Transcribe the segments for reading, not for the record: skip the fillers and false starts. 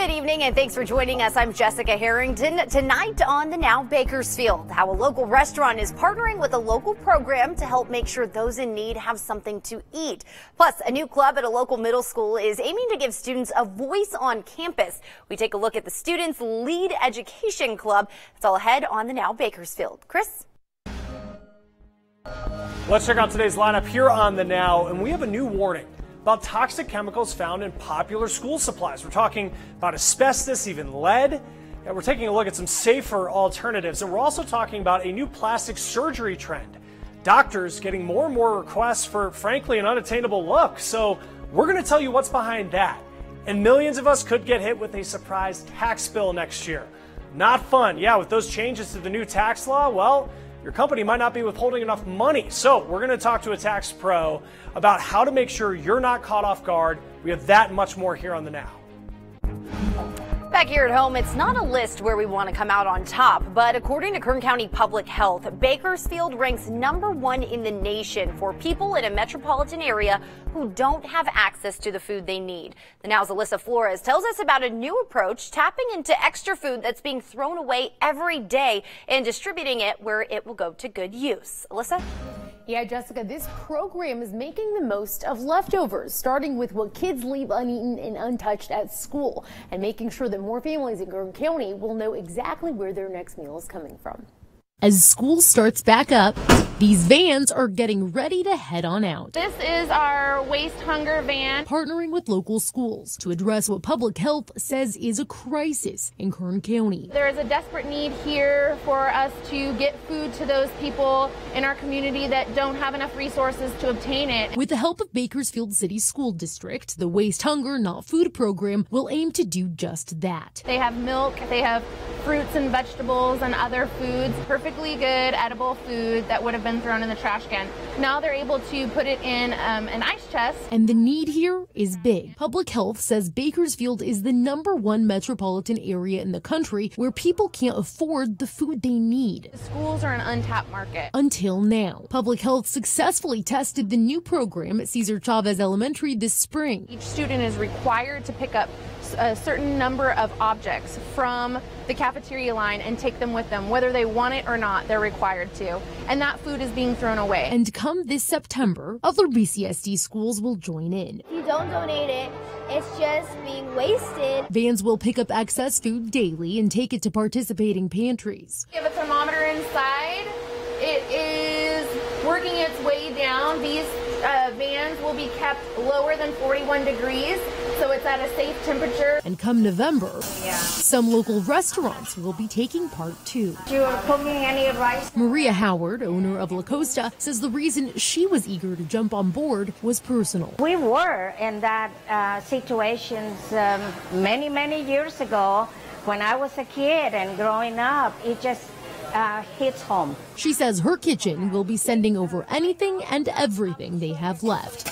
Good evening and thanks for joining us. I'm Jessica Harrington. Tonight on the Now Bakersfield, how a local restaurant is partnering with a local program to help make sure those in need have something to eat. Plus, a new club at a local middle school is aiming to give students a voice on campus. We take a look at the Students Lead Education Club. It's all ahead on the Now Bakersfield. Chris? Let's check out today's lineup here on the Now, and we have a new warning about toxic chemicals found in popular school supplies. We're talking about asbestos, even lead, and we're taking a look at some safer alternatives. And we're also talking about a new plastic surgery trend. Doctors getting more and more requests for, frankly, an unattainable look. So we're going to tell you what's behind that. And millions of us could get hit with a surprise tax bill next year. Not fun. Yeah, with those changes to the new tax law, well, your company might not be withholding enough money. So we're going to talk to a tax pro about how to make sure you're not caught off guard. We have that and much more here on the Now. Back here at home, it's not a list where we want to come out on top, but according to Kern County Public Health, Bakersfield ranks #1 in the nation for people in a metropolitan area who don't have access to the food they need. The Now's Alyssa Flores tells us about a new approach tapping into extra food that's being thrown away every day and distributing it where it will go to good use. Alyssa? Yeah, Jessica, this program is making the most of leftovers, starting with what kids leave uneaten and untouched at school, and making sure that more families in Kern County will know exactly where their next meal is coming from. As school starts back up, these vans are getting ready to head on out. This is our Waste Hunger van. Partnering with local schools to address what public health says is a crisis in Kern County. There is a desperate need here for us to get food to those people in our community that don't have enough resources to obtain it. With the help of Bakersfield City School District, the Waste Hunger Not Food program will aim to do just that. They have milk, they have fruits and vegetables and other foods, perfectly good edible food that would have been thrown in the trash can. Now they're able to put it in an ice chest. And the need here is big. Public Health says Bakersfield is the #1 metropolitan area in the country where people can't afford the food they need. The schools are an untapped market. Until now. Public Health successfully tested the new program at Cesar Chavez Elementary this spring. Each student is required to pick up a certain number of objects from the cafeteria line and take them with them. Whether they want it or not, they're required to. And that food is being thrown away. And come this September, other BCSD schools will join in. If you don't donate it, it's just being wasted. Vans will pick up excess food daily and take it to participating pantries. We have a thermometer inside. It is working its way down. These vans will be kept lower than 41 degrees, so it's at a safe temperature. And come November, some local restaurants will be taking part too. You are cooking any rice? Maria Howard, owner of La Costa, says the reason she was eager to jump on board was personal. We were in that situations many years ago when I was a kid and growing up. It just hits home. She says her kitchen will be sending over anything and everything they have left.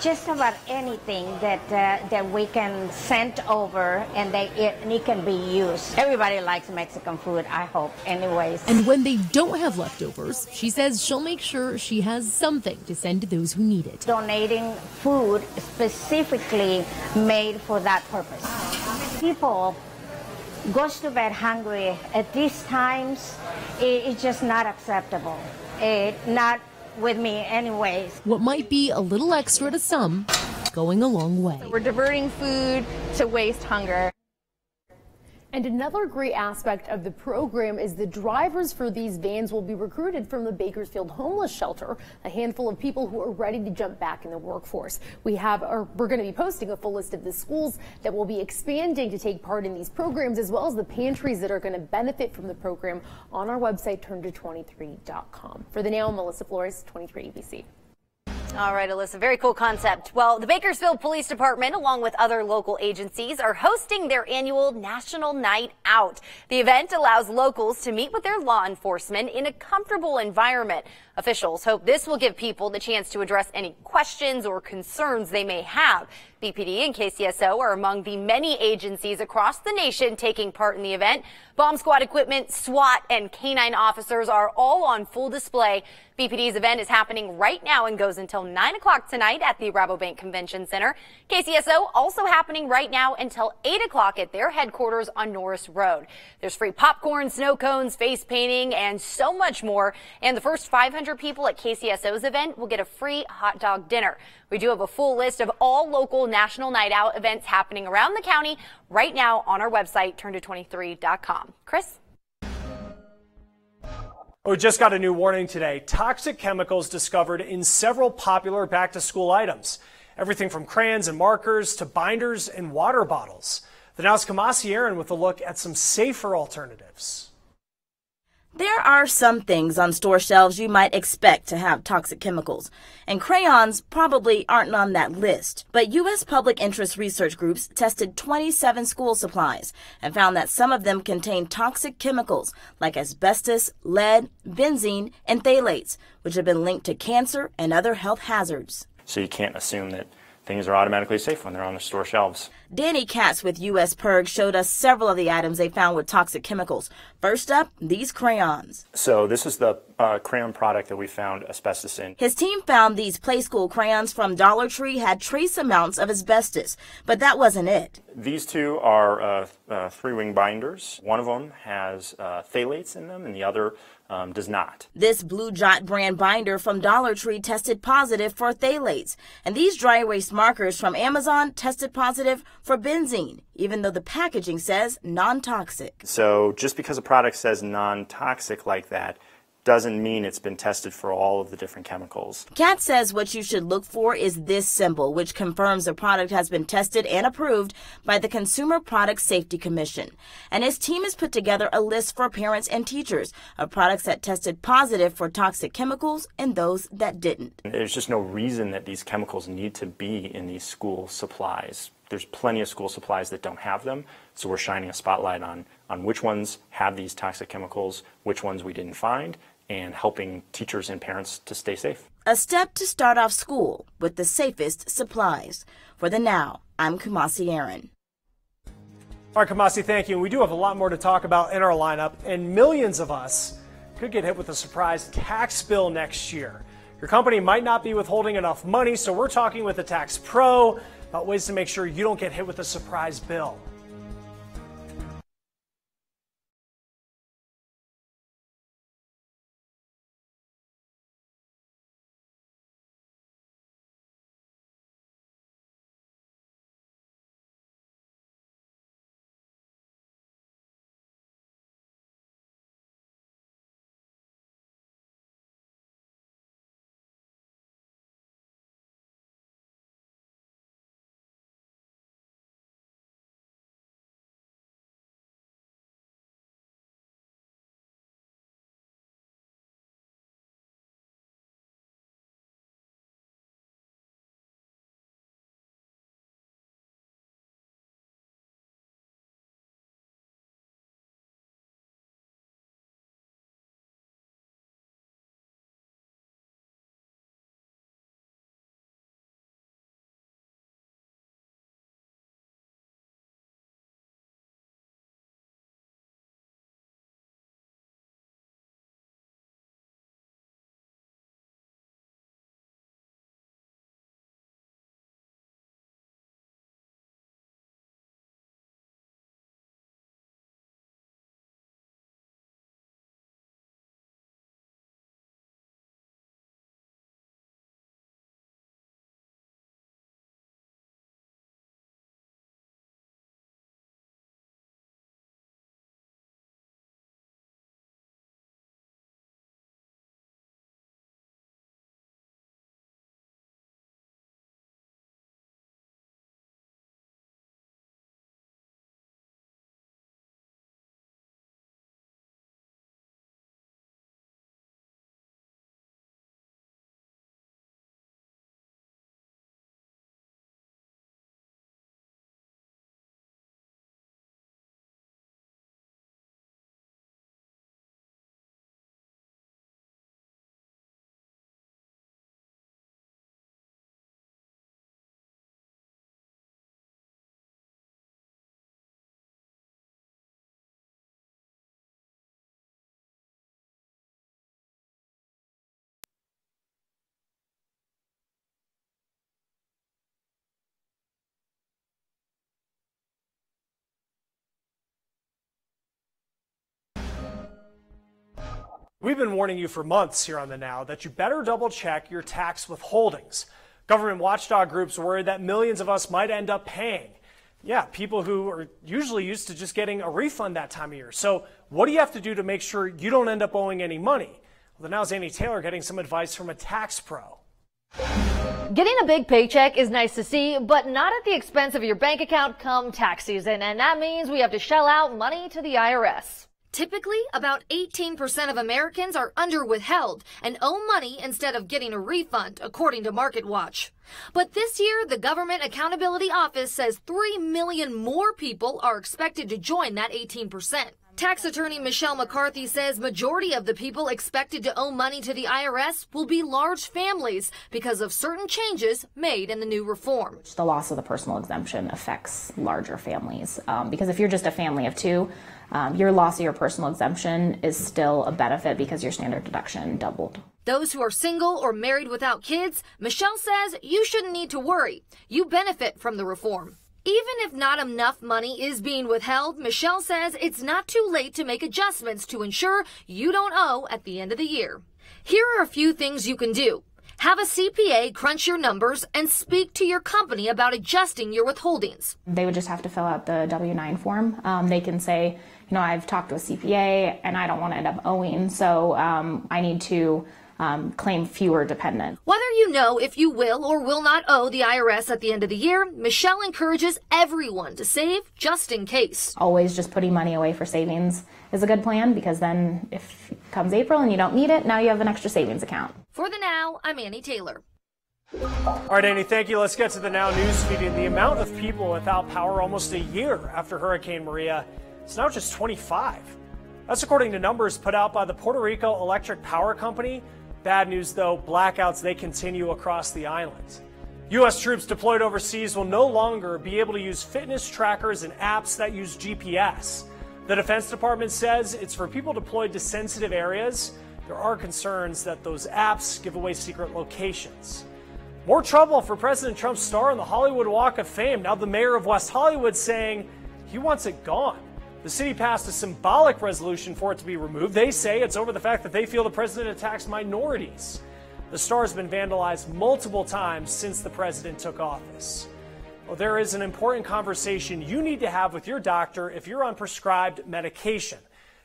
Just about anything that we can send over and it can be used. Everybody likes Mexican food, I hope, anyways. And when they don't have leftovers, she says she'll make sure she has something to send to those who need it. Donating food specifically made for that purpose. People goes to bed hungry at these times. It's just not acceptable. Not with me anyways. What might be a little extra to some, going a long way. We're diverting food to Waste Hunger. And another great aspect of the program is the drivers for these vans will be recruited from the Bakersfield homeless shelter, a handful of people who are ready to jump back in the workforce. We're going to be posting a full list of the schools that will be expanding to take part in these programs, as well as the pantries that are going to benefit from the program on our website, turnto23.com. For the Now, Melissa Flores, 23 ABC. All right, Alyssa, very cool concept. Well, the Bakersfield Police Department, along with other local agencies, are hosting their annual National Night Out. The event allows locals to meet with their law enforcement in a comfortable environment. Officials hope this will give people the chance to address any questions or concerns they may have. BPD and KCSO are among the many agencies across the nation taking part in the event. Bomb squad equipment, SWAT, and canine officers are all on full display. BPD's event is happening right now and goes until until 9 o'clock tonight at the Rabobank Convention Center. KCSO also happening right now until 8 o'clock at their headquarters on Norris Road. There's free popcorn, snow cones, face painting, and so much more. And the first 500 people at KCSO's event will get a free hot dog dinner. We do have a full list of all local National Night Out events happening around the county right now on our website, turnto23.com. Chris? We just got a new warning today. Toxic chemicals discovered in several popular back-to-school items. Everything from crayons and markers to binders and water bottles. The Now's Kamasi Aaron with a look at some safer alternatives. There are some things on store shelves you might expect to have toxic chemicals, and crayons probably aren't on that list. But U.S. public interest research groups tested 27 school supplies and found that some of them contain toxic chemicals like asbestos, lead, benzene, and phthalates, which have been linked to cancer and other health hazards. So you can't assume that things are automatically safe when they're on the store shelves. Danny Katz with U.S. PIRG showed us several of the items they found with toxic chemicals. First up, these crayons. So this is the crayon product that we found asbestos in. His team found these Play School crayons from Dollar Tree had trace amounts of asbestos, but that wasn't it. These two are three-wing binders. One of them has phthalates in them and the other does not. This Blue Jot brand binder from Dollar Tree tested positive for phthalates, and these dry erase markers from Amazon tested positive for benzene, even though the packaging says non-toxic. So just because a product says non-toxic like that doesn't mean it's been tested for all of the different chemicals. Kat says what you should look for is this symbol, which confirms the product has been tested and approved by the Consumer Product Safety Commission. And his team has put together a list for parents and teachers of products that tested positive for toxic chemicals and those that didn't. There's just no reason that these chemicals need to be in these school supplies. There's plenty of school supplies that don't have them, so we're shining a spotlight on which ones have these toxic chemicals, which ones we didn't find, and helping teachers and parents to stay safe. A step to start off school with the safest supplies. For the Now, I'm Kamasi Aaron. All right, Kamasi, thank you. We do have a lot more to talk about in our lineup, and millions of us could get hit with a surprise tax bill next year. Your company might not be withholding enough money, so we're talking with a tax pro about ways to make sure you don't get hit with a surprise bill. We've been warning you for months here on The Now that you better double check your tax withholdings. Government watchdog groups worried that millions of us might end up paying. Yeah, people who are usually used to just getting a refund that time of year. So what do you have to do to make sure you don't end up owing any money? Well, The Now's Annie Taylor getting some advice from a tax pro. Getting a big paycheck is nice to see, but not at the expense of your bank account come tax season. And that means we have to shell out money to the IRS. Typically, about 18% of Americans are under-withheld and owe money instead of getting a refund, according to MarketWatch. But this year, the Government Accountability Office says 3 million more people are expected to join that 18%. Tax attorney Michelle McCarthy says majority of the people expected to owe money to the IRS will be large families because of certain changes made in the new reform. The loss of the personal exemption affects larger families because if you're just a family of two, your loss of your personal exemption is still a benefit because your standard deduction doubled. Those who are single or married without kids, Michelle says you shouldn't need to worry. You benefit from the reform. Even if not enough money is being withheld, Michelle says it's not too late to make adjustments to ensure you don't owe at the end of the year. Here are a few things you can do. Have a CPA crunch your numbers and speak to your company about adjusting your withholdings. They would just have to fill out the W-9 form. They can say, you know, I've talked to a CPA and I don't want to end up owing, so I need to claim fewer dependents. Whether you know if you will or will not owe the IRS at the end of the year, Michelle encourages everyone to save just in case. Always just putting money away for savings is a good plan because then if it comes April and you don't need it, now you have an extra savings account. For The Now, I'm Annie Taylor. All right, Annie, thank you. Let's get to the Now news feed. The amount of people without power almost a year after Hurricane Maria is now just 25. That's according to numbers put out by the Puerto Rico Electric Power Company. Bad news, though, blackouts, they continue across the island. U.S. troops deployed overseas will no longer be able to use fitness trackers and apps that use GPS. The Defense Department says it's for people deployed to sensitive areas. There are concerns that those apps give away secret locations. More trouble for President Trump's star on the Hollywood Walk of Fame. Now the mayor of West Hollywood saying he wants it gone. The city passed a symbolic resolution for it to be removed. They say it's over the fact that they feel the president attacks minorities. The star has been vandalized multiple times since the president took office. Well, there is an important conversation you need to have with your doctor if you're on prescribed medication.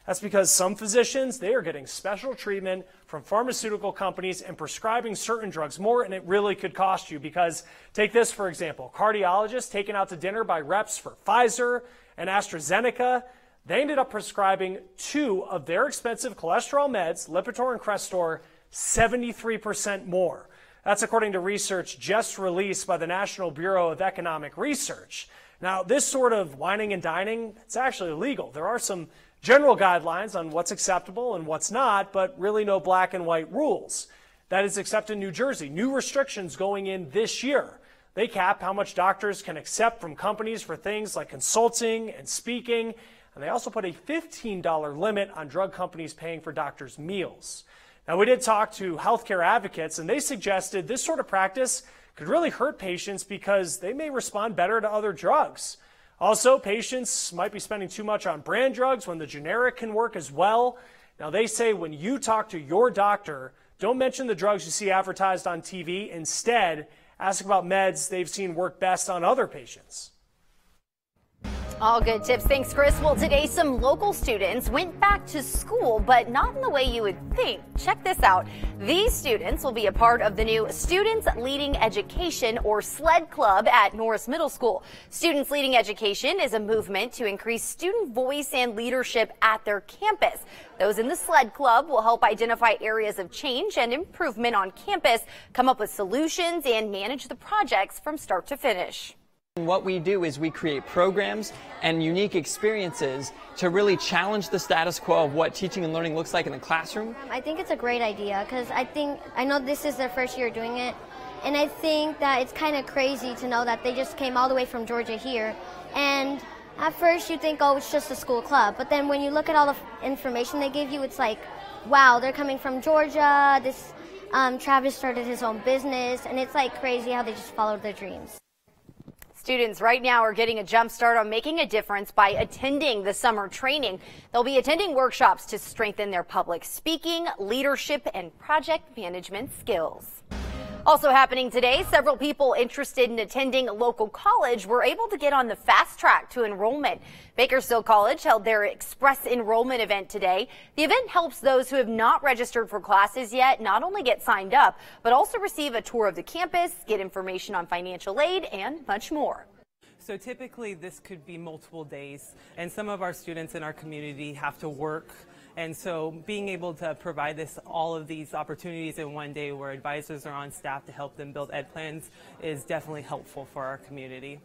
That's because some physicians, they are getting special treatment from pharmaceutical companies and prescribing certain drugs more, and it really could cost you because, take this for example, cardiologists taken out to dinner by reps for Pfizer and AstraZeneca, they ended up prescribing 2 of their expensive cholesterol meds, Lipitor and Crestor, 73% more. That's according to research just released by the National Bureau of Economic Research. Now, this sort of whining and dining, it's actually illegal. There are some general guidelines on what's acceptable and what's not, but really no black and white rules. That is except in New Jersey. New restrictions going in this year. They cap how much doctors can accept from companies for things like consulting and speaking, and they also put a $15 limit on drug companies paying for doctors' meals. Now, we did talk to healthcare advocates, and they suggested this sort of practice could really hurt patients because they may respond better to other drugs. Also, patients might be spending too much on brand drugs when the generic can work as well. Now, they say when you talk to your doctor, don't mention the drugs you see advertised on TV. Instead, ask about meds they've seen work best on other patients. All good tips. Thanks, Chris. Well, today some local students went back to school, but not in the way you would think. Check this out. These students will be a part of the new Students Leading Education, or SLED Club, at Norris Middle School. Students Leading Education is a movement to increase student voice and leadership at their campus. Those in the SLED Club will help identify areas of change and improvement on campus, come up with solutions, and manage the projects from start to finish. What we do is we create programs and unique experiences to really challenge the status quo of what teaching and learning looks like in the classroom. I think it's a great idea because I know this is their first year doing it, and I think that it's kind of crazy to know that they just came all the way from Georgia here, and at first you think, oh, it's just a school club, but then when you look at all the information they give you, it's like, wow, they're coming from Georgia, this Travis started his own business, and it's like crazy how they just followed their dreams. Students right now are getting a jump start on making a difference by attending the summer training. They'll be attending workshops to strengthen their public speaking, leadership, and project management skills. Also happening today, several people interested in attending a local college were able to get on the fast track to enrollment. Bakersfield College held their express enrollment event today. The event helps those who have not registered for classes yet not only get signed up, but also receive a tour of the campus, get information on financial aid, and much more. So typically this could be multiple days, and some of our students in our community have to work. And so being able to provide all of these opportunities in one day where advisors are on staff to help them build ed plans is definitely helpful for our community.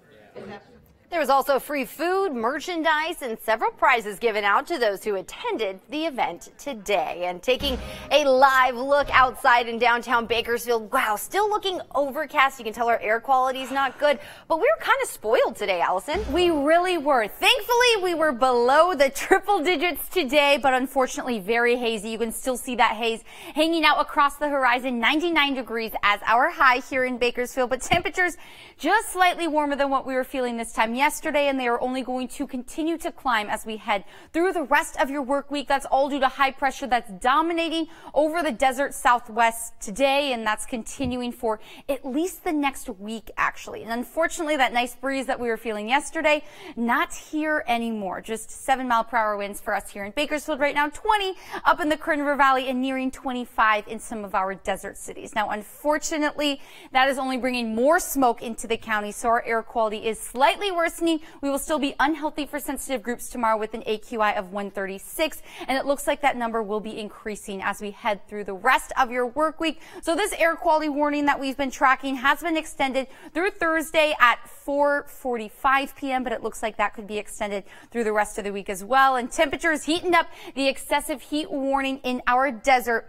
There was also free food, merchandise, and several prizes given out to those who attended the event today. And taking a live look outside in downtown Bakersfield, wow, still looking overcast. You can tell our air quality is not good, but we were kind of spoiled today, Allison. We really were. Thankfully, we were below the triple digits today, but unfortunately very hazy. You can still see that haze hanging out across the horizon. 99 degrees as our high here in Bakersfield, but temperatures just slightly warmer than what we were feeling this time yesterday, and they are only going to continue to climb as we head through the rest of your work week. That's all due to high pressure that's dominating over the desert southwest today, and that's continuing for at least the next week, actually. And unfortunately, that nice breeze that we were feeling yesterday, not here anymore. Just 7-mile-per-hour winds for us here in Bakersfield right now, 20 up in the Kern River Valley and nearing 25 in some of our desert cities. Now, unfortunately, that is only bringing more smoke into the county, so our air quality is slightly worsening. We will still be unhealthy for sensitive groups tomorrow with an AQI of 136, and it looks like that number will be increasing as we head through the rest of your work week. So this air quality warning that we've been tracking has been extended through Thursday at 4:45 p.m., but it looks like that could be extended through the rest of the week as well. And temperatures heating up. The excessive heat warning in our desert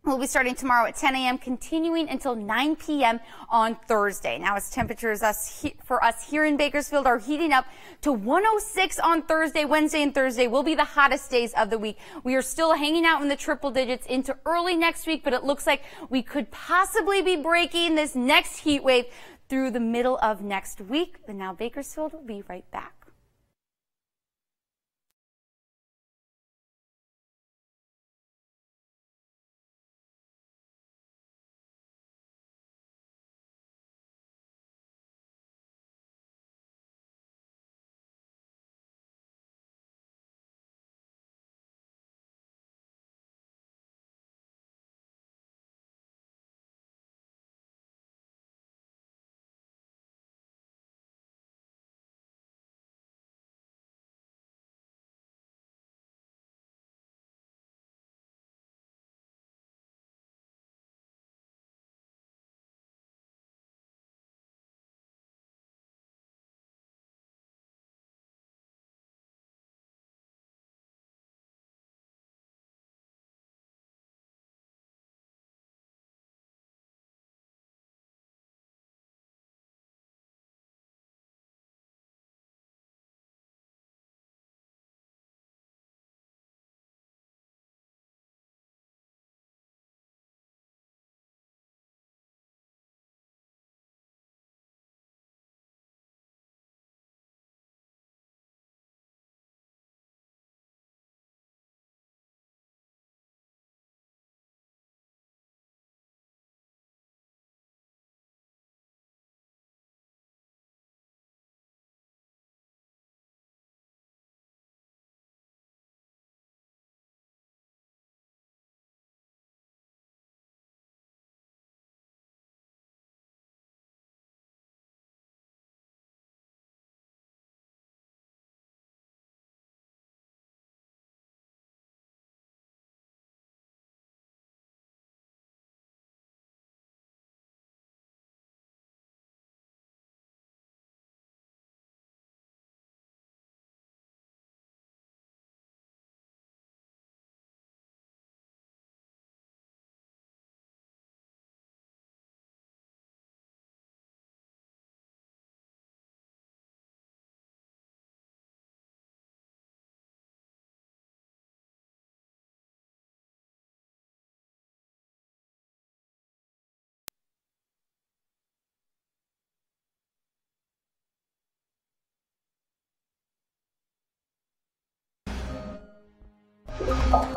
will be starting tomorrow at 10 a.m., continuing until 9 p.m. on Thursday. Now, as temperatures for us here in Bakersfield are heating up to 106 on Thursday, Wednesday and Thursday will be the hottest days of the week. We are still hanging out in the triple digits into early next week, but it looks like we could possibly be breaking this next heat wave through the middle of next week. But now Bakersfield will be right back.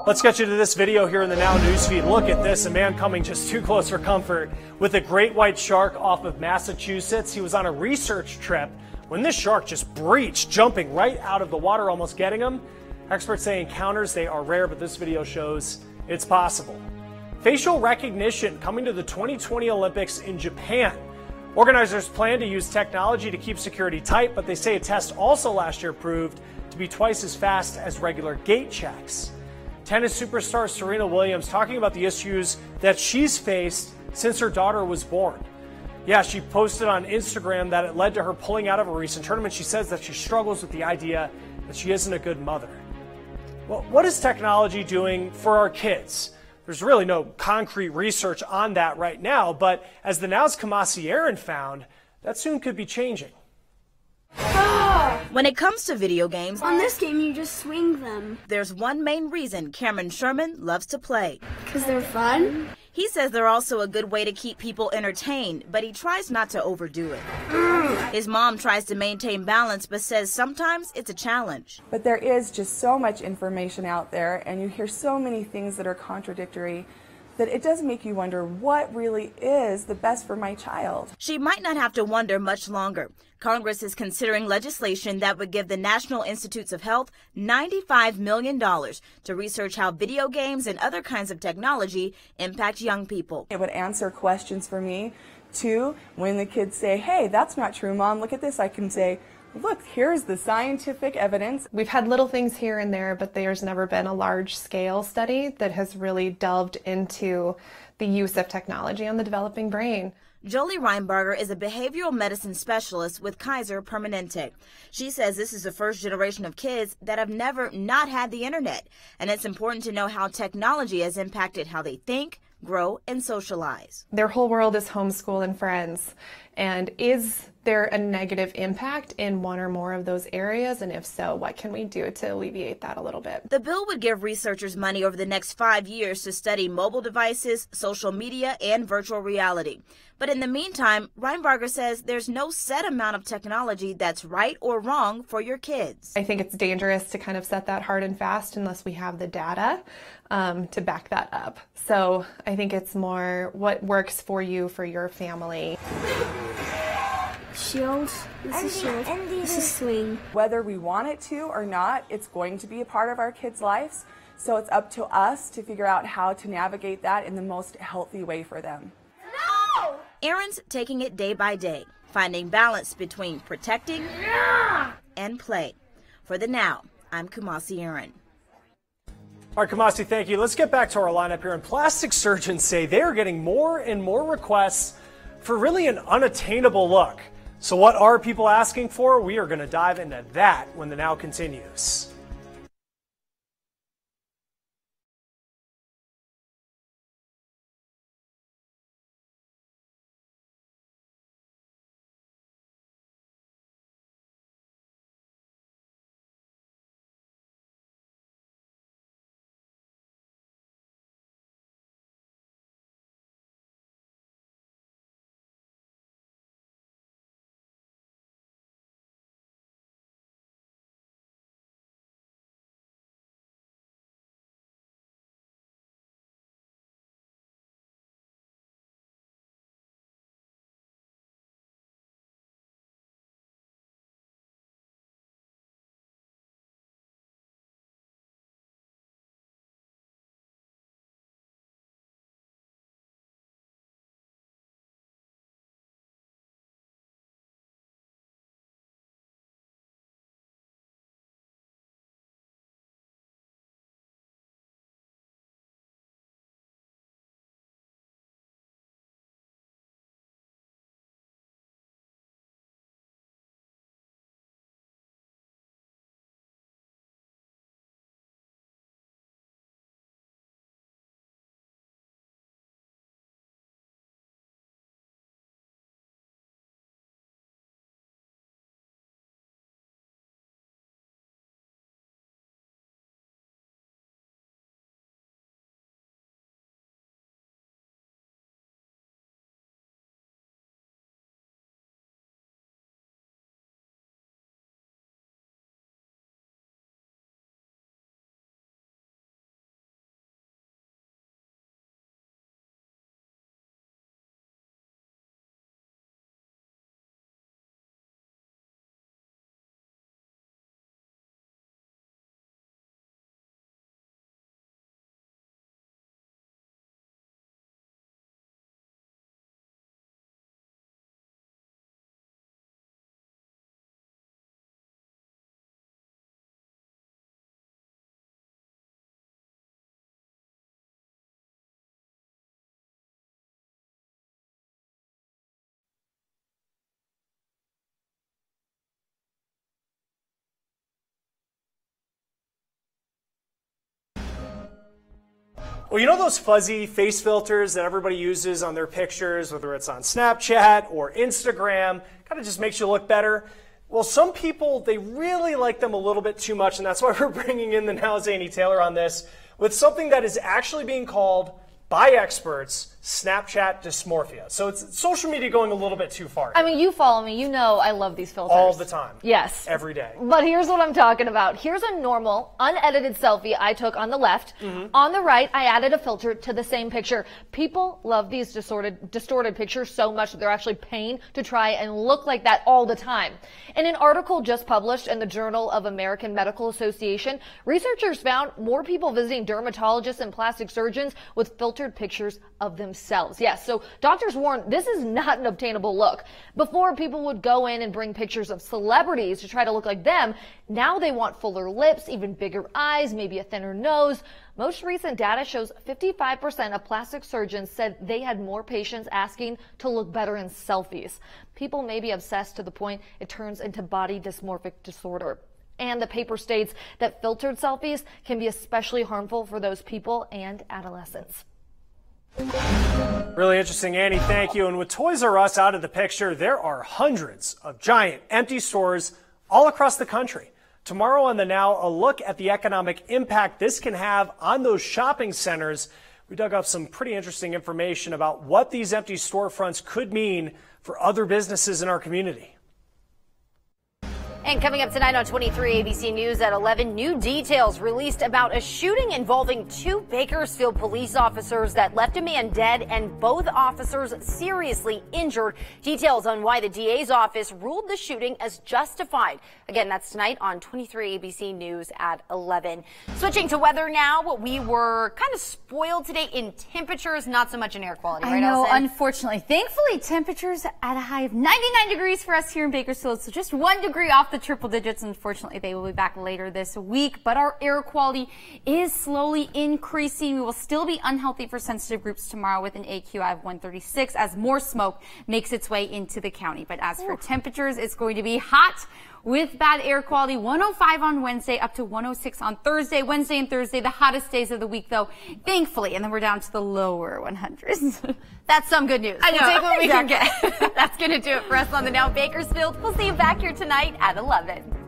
Let's get you to this video here in the Now newsfeed. Look at this, a man coming just too close for comfort with a great white shark off of Massachusetts. He was on a research trip when this shark just breached, jumping right out of the water, almost getting him. Experts say encounters, they are rare, but this video shows it's possible. Facial recognition coming to the 2020 Olympics in Japan. Organizers plan to use technology to keep security tight, but they say a test also last year proved to be twice as fast as regular gate checks. Tennis superstar Serena Williams talking about the issues that she's faced since her daughter was born. Yeah, she posted on Instagram that it led to her pulling out of a recent tournament. She says that she struggles with the idea that she isn't a good mother. Well, what is technology doing for our kids? There's really no concrete research on that right now, but as the Now's Kamasi Aaron found, that soon could be changing. When it comes to video games, on this game you just swing them. There's one main reason Cameron Sherman loves to play. Because they're fun? He says they're also a good way to keep people entertained, but he tries not to overdo it. His mom tries to maintain balance, but says sometimes it's a challenge. But there is just so much information out there, and you hear so many things that are contradictory, that it does make you wonder what really is the best for my child. She might not have to wonder much longer. Congress is considering legislation that would give the National Institutes of Health $95 million to research how video games and other kinds of technology impact young people. It would answer questions for me, too. When the kids say, hey, that's not true, Mom, look at this, I can say, look, here's the scientific evidence. We've had little things here and there, but there's never been a large-scale study that has really delved into the use of technology on the developing brain. Jolie Reinbarger is a behavioral medicine specialist with Kaiser Permanente. She says this is the first generation of kids that have never not had the internet, and it's important to know how technology has impacted how they think, grow, and socialize. Their whole world is homeschool and friends. And is there a negative impact in one or more of those areas? And if so, what can we do to alleviate that a little bit? The bill would give researchers money over the next 5 years to study mobile devices, social media, and virtual reality. But in the meantime, Reinbarger says there's no set amount of technology that's right or wrong for your kids. I think it's dangerous to kind of set that hard and fast unless we have the data to back that up. So I think it's more what works for you, for your family. Shield. This is shield. This is swing. Whether we want it to or not, it's going to be a part of our kids' lives. So it's up to us to figure out how to navigate that in the most healthy way for them. No! Aaron's taking it day by day, finding balance between protecting and play. For the Now, I'm Kamasi Aaron. All right, Kamasi, thank you. Let's get back to our lineup here. And plastic surgeons say they are getting more and more requests for really an unattainable look. So what are people asking for? We are going to dive into that when the Now continues. Well, you know those fuzzy face filters that everybody uses on their pictures, whether it's on Snapchat or Instagram, kind of just makes you look better? Well, some people, they really like them a little bit too much, and that's why we're bringing in the Now Zany Taylor on this with something that is actually being called by experts Snapchat dysmorphia. So it's social media going a little bit too far. I mean, you follow me, you know I love these filters. All the time. Yes. Every day. But here's what I'm talking about. Here's a normal, unedited selfie I took on the left. On the right, I added a filter to the same picture. People love these distorted pictures so much that they're actually paying to try and look like that all the time. In an article just published in the Journal of American Medical Association, researchers found more people visiting dermatologists and plastic surgeons with filtered pictures of themselves. Yes, so doctors warn this is not an obtainable look. Before, people would go in and bring pictures of celebrities to try to look like them. Now they want fuller lips, even bigger eyes, maybe a thinner nose. Most recent data shows 55% of plastic surgeons said they had more patients asking to look better in selfies. People may be obsessed to the point it turns into body dysmorphic disorder. And the paper states that filtered selfies can be especially harmful for those people and adolescents. Really interesting, Annie. Thank you. And with Toys R Us out of the picture, there are hundreds of giant empty stores all across the country. Tomorrow on the Now, a look at the economic impact this can have on those shopping centers. We dug up some pretty interesting information about what these empty storefronts could mean for other businesses in our community. And coming up tonight on 23 ABC News at 11, new details released about a shooting involving 2 Bakersfield police officers that left a man dead and both officers seriously injured. Details on why the DA's office ruled the shooting as justified. Again, that's tonight on 23 ABC News at 11. Switching to weather now, we were kind of spoiled today in temperatures, not so much in air quality. I right, know, Allison? unfortunately. Thankfully, temperatures at a high of 99 degrees for us here in Bakersfield, so just 1 degree off the triple digits. Unfortunately, they will be back later this week, but our air quality is slowly increasing. We will still be unhealthy for sensitive groups tomorrow with an AQI of 136 as more smoke makes its way into the county. But as for temperatures, it's going to be hot with bad air quality. 105 on Wednesday, up to 106 on Thursday. Wednesday and Thursday, the hottest days of the week, though, thankfully. And then we're down to the lower 100s. That's some good news. I know. We'll take what we can get. That's going to do it for us on the Now Bakersfield. We'll see you back here tonight at 11.